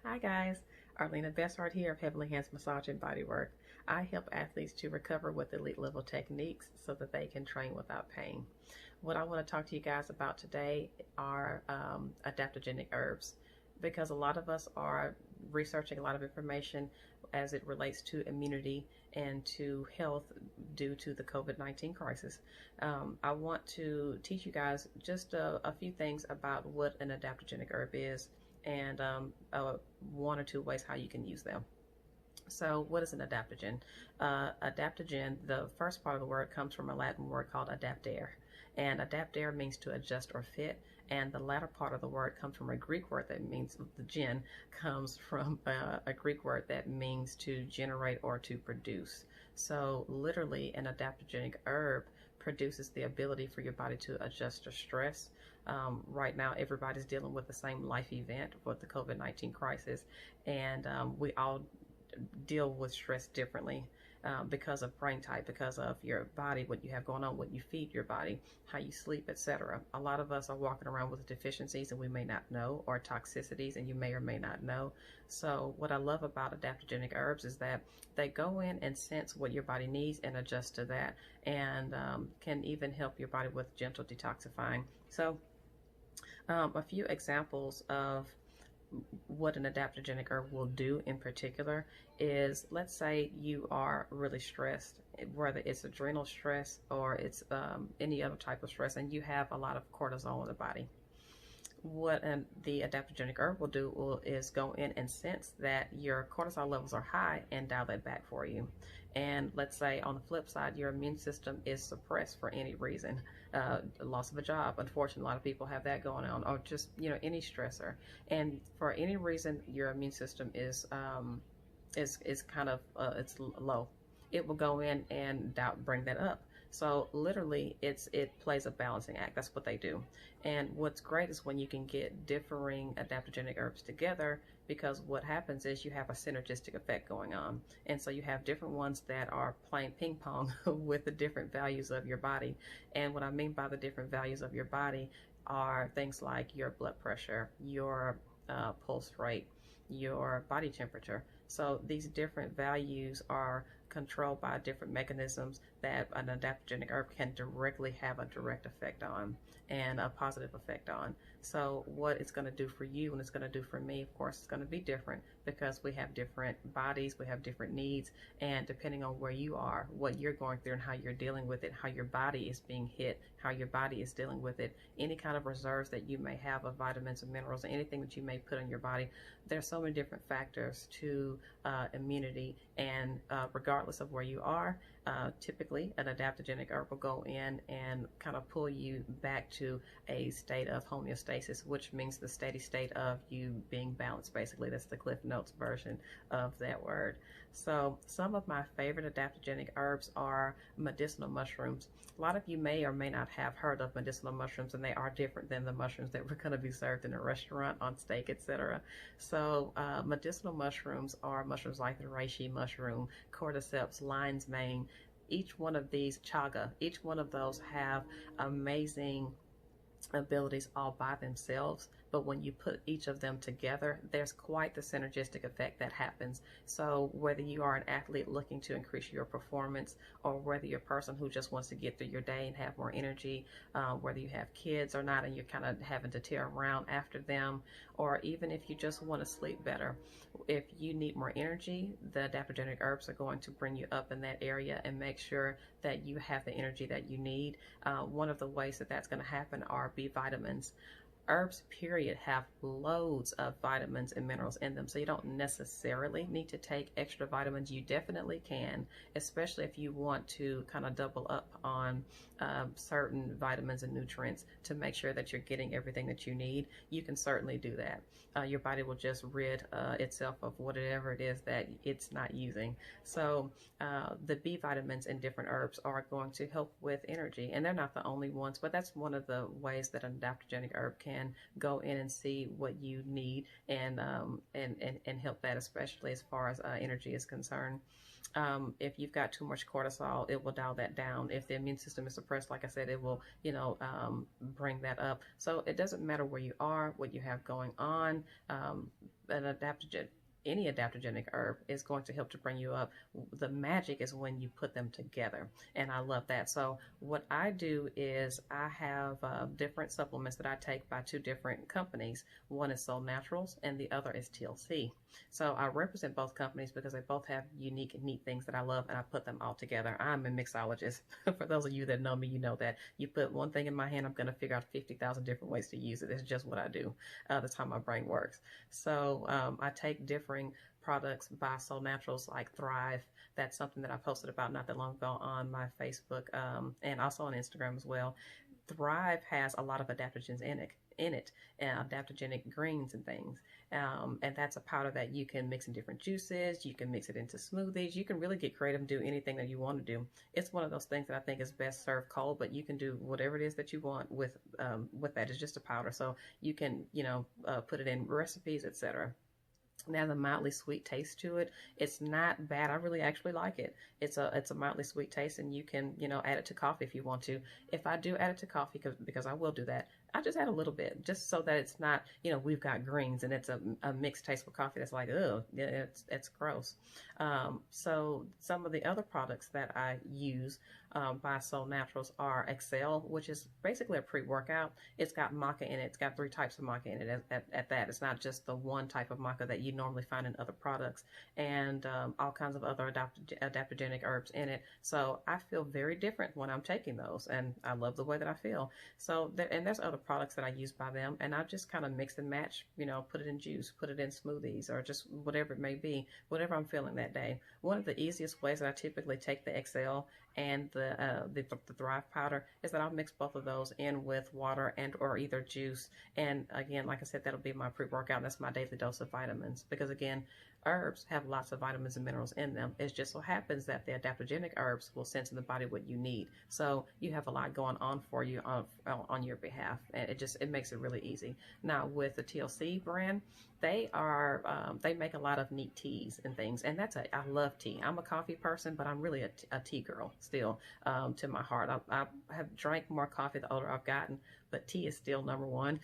Hi guys, Arlena Bessart here of Herbal Health Massage and Bodywork. I help athletes to recover with elite level techniques so that they can train without pain. What I want to talk to you guys about today are adaptogenic herbs, because a lot of us are researching a lot of information as it relates to immunity and to health due to the COVID-19 crisis. I want to teach you guys just a few things about what an adaptogenic herb is, and one or two ways how you can use them. So what is an adaptogen? Adaptogen, the first part of the word comes from a Latin word called adaptere. And adaptere means to adjust or fit. And the latter part of the word comes from a Greek word that means, the gen comes from a Greek word that means to generate or to produce. So literally an adaptogenic herb produces the ability for your body to adjust to stress. Right now, everybody's dealing with the same life event with the COVID-19 crisis, and we all deal with stress differently because of brain type, because of your body, what you have going on, what you feed your body, how you sleep, etc. A lot of us are walking around with deficiencies and we may not know, or toxicities and you may or may not know. So what I love about adaptogenic herbs is that they go in and sense what your body needs and adjust to that, and can even help your body with gentle detoxifying. So a few examples of what an adaptogenic herb will do in particular is, let's say you are really stressed, whether it's adrenal stress or it's any other type of stress, and you have a lot of cortisol in the body. What the adaptogenic herb will do is go in and sense that your cortisol levels are high and dial that back for you. And let's say on the flip side, your immune system is suppressed for any reason, loss of a job. Unfortunately, a lot of people have that going on, or just, any stressor. And for any reason, your immune system is kind of it's low. It will go in and bring that up. So literally, it plays a balancing act. That's what they do. And what's great is when you can get differing adaptogenic herbs together, because what happens is you have a synergistic effect going on. And so you have different ones that are playing ping pong with the different values of your body. And what I mean by the different values of your body are things like your blood pressure, your pulse rate, your body temperature. So these different values are controlled by different mechanisms that an adaptogenic herb can directly have a direct effect on, and a positive effect on. So what it's going to do for you and it's going to do for me, of course, it's going to be different, because we have different bodies, we have different needs, and depending on where you are, what you're going through and how you're dealing with it, how your body is being hit, how your body is dealing with it, any kind of reserves that you may have of vitamins and minerals, anything that you may put in your body, there's so many different factors to immunity. And regardless of where you are, typically an adaptogenic herb will go in and kind of pull you back to a state of homeostasis, which means the steady state of you being balanced. Basically, that's the Cliff Notes version of that word. So some of my favorite adaptogenic herbs are medicinal mushrooms. A lot of you may or may not have heard of medicinal mushrooms, and they are different than the mushrooms that we're going to be served in a restaurant on steak, etc. So medicinal mushrooms are mushrooms like the reishi mushroom, cordyceps, lion's mane. Each one of these, chaga, each one of those have amazing abilities all by themselves, but when you put each of them together, there's quite the synergistic effect that happens. So whether you are an athlete looking to increase your performance, or whether you're a person who just wants to get through your day and have more energy, whether you have kids or not and you're kind of having to tear around after them, or even if you just want to sleep better, if you need more energy, the adaptogenic herbs are going to bring you up in that area and make sure that you have the energy that you need. One of the ways that that's going to happen are B vitamins. Herbs, period, have loads of vitamins and minerals in them, so you don't necessarily need to take extra vitamins. You definitely can, especially if you want to kind of double up on certain vitamins and nutrients to make sure that you're getting everything that you need. You can certainly do that. Your body will just rid itself of whatever it is that it's not using. So the B vitamins in different herbs are going to help with energy, and they're not the only ones, but that's one of the ways that an adaptogenic herb can go in and see what you need and help that, especially as far as energy is concerned. If you've got too much cortisol, it will dial that down. If the immune system is suppressed, like I said, it will, bring that up. So it doesn't matter where you are, what you have going on. An adaptogen, any adaptogenic herb is going to help to bring you up. The magic is when you put them together, and I love that. So what I do is I have different supplements that I take by two different companies. One is Solle Naturals and the other is TLC. So I represent both companies because they both have unique, neat things that I love, and I put them all together. I'm a mixologist. For those of you that know me, you know that you put one thing in my hand, I'm going to figure out 50,000 different ways to use it. It's just what I do. That's how my brain works. So I take differing products by Solle Naturals like Thrive. That's something that I posted about not that long ago on my Facebook and also on Instagram as well. Thrive has a lot of adaptogens in it, and adaptogenic greens and things. And that's a powder that you can mix in different juices. You can mix it into smoothies. You can really get creative and do anything that you want to do. It's one of those things that I think is best served cold, but you can do whatever it is that you want with that. It's just a powder, so you can put it in recipes, etc. It has a mildly sweet taste to it. It's not bad. I really actually like it. It's a mildly sweet taste, and you can add it to coffee if you want to. If I do add it to coffee, because I will do that, I just add a little bit, just so that it's not we've got greens and it's a mixed taste with coffee that's like, oh yeah, it's gross. So some of the other products that I use by Solle Naturals are Excell, which is basically a pre-workout. It's got maca in it. It's got 3 types of maca in it at that. It's not just the one type of maca that you normally find in other products, and all kinds of other adaptogenic herbs in it. So I feel very different when I'm taking those, and I love the way that I feel. So and there's other products that I use by them, and I just kind of mix and match, put it in juice, put it in smoothies, or just whatever it may be, whatever I'm feeling that day. One of the easiest ways that I typically take the Excell and the Thrive powder is that I'll mix both of those in with water and or either juice. And again, like I said, that'll be my pre-workout. That's my daily dose of vitamins, because again, herbs have lots of vitamins and minerals in them. It just so happens that the adaptogenic herbs will sense in the body what you need. So you have a lot going on for you on your behalf, and it makes it really easy. Now with the TLC brand, they make a lot of neat teas and things, and I love tea. I'm a coffee person, but I'm really a tea girl still to my heart. I have drank more coffee the older I've gotten, but tea is still number one.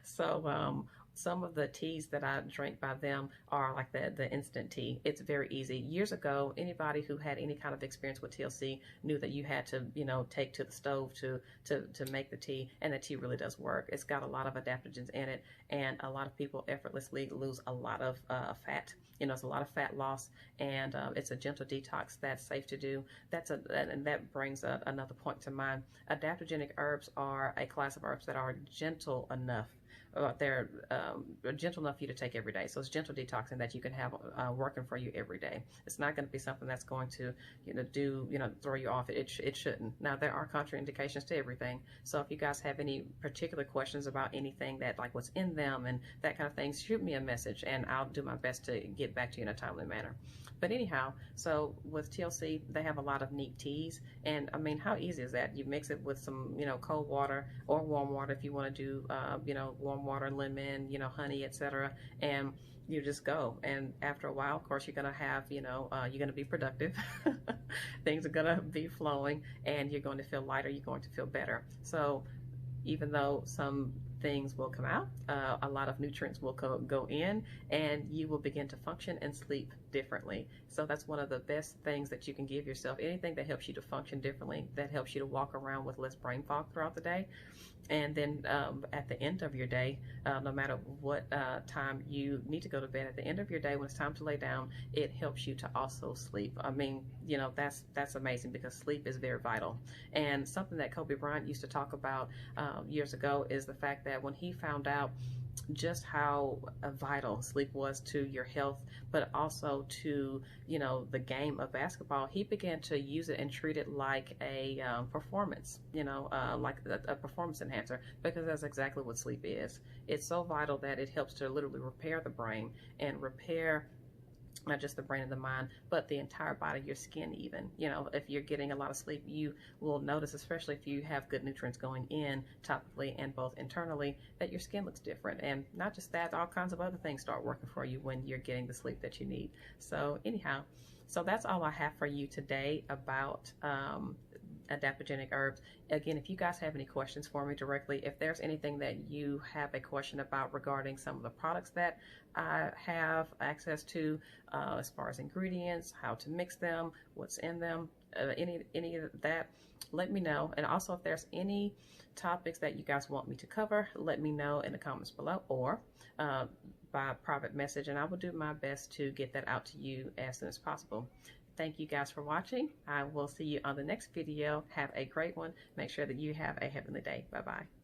So some of the teas that I drink by them are like the instant tea. It's very easy. Years ago, anybody who had any kind of experience with TLC knew that you had to, take to the stove to make the tea, and the tea really does work. It's got a lot of adaptogens in it, and a lot of people effortlessly lose a lot of fat. It's a lot of fat loss, and it's a gentle detox that's safe to do. And that brings another point to mind. Adaptogenic herbs are a class of herbs that are gentle enough. They're gentle enough for you to take every day. So it's gentle detoxing that you can have working for you every day. It's not going to be something that's going to throw you off. It shouldn't. Now there are contraindications to everything. So if you guys have any particular questions about anything that like what's in them and that kind of thing, shoot me a message and I'll do my best to get back to you in a timely manner. But anyhow, so with TLC, they have a lot of neat teas, and I mean, how easy is that? You mix it with some, cold water or warm water if you want to do, warm water, lemon, honey, etc., and you just go. And after a while, of course, you're gonna have, you're gonna be productive. Things are gonna be flowing, and you're going to feel lighter. You're going to feel better. So even though some things will come out, a lot of nutrients will go in, and you will begin to function and sleep differently. So that's one of the best things that you can give yourself. Anything that helps you to function differently, that helps you to walk around with less brain fog throughout the day. And then at the end of your day, no matter what time you need to go to bed, at the end of your day when it's time to lay down, it helps you to also sleep. I mean, that's amazing, because sleep is very vital. And something that Kobe Bryant used to talk about years ago is the fact that when he found out just how vital sleep was to your health, but also to the game of basketball, he began to use it and treat it like a performance, like a performance enhancer, because that's exactly what sleep is. It's so vital that it helps to literally repair the brain and repair not just the brain and the mind, but the entire body, your skin even. You know, if you're getting a lot of sleep, you will notice, especially if you have good nutrients going in topically and both internally, that your skin looks different. And not just that, all kinds of other things start working for you when you're getting the sleep that you need. So anyhow, so that's all I have for you today about adaptogenic herbs. Again, if you guys have any questions for me directly, if there's anything that you have a question about regarding some of the products that I have access to, as far as ingredients, how to mix them, what's in them, any of that, let me know. And also, if there's any topics that you guys want me to cover, let me know in the comments below, or by private message, and I will do my best to get that out to you as soon as possible. Thank you guys for watching. I will see you on the next video. Have a great one. Make sure that you have a heavenly day. Bye-bye.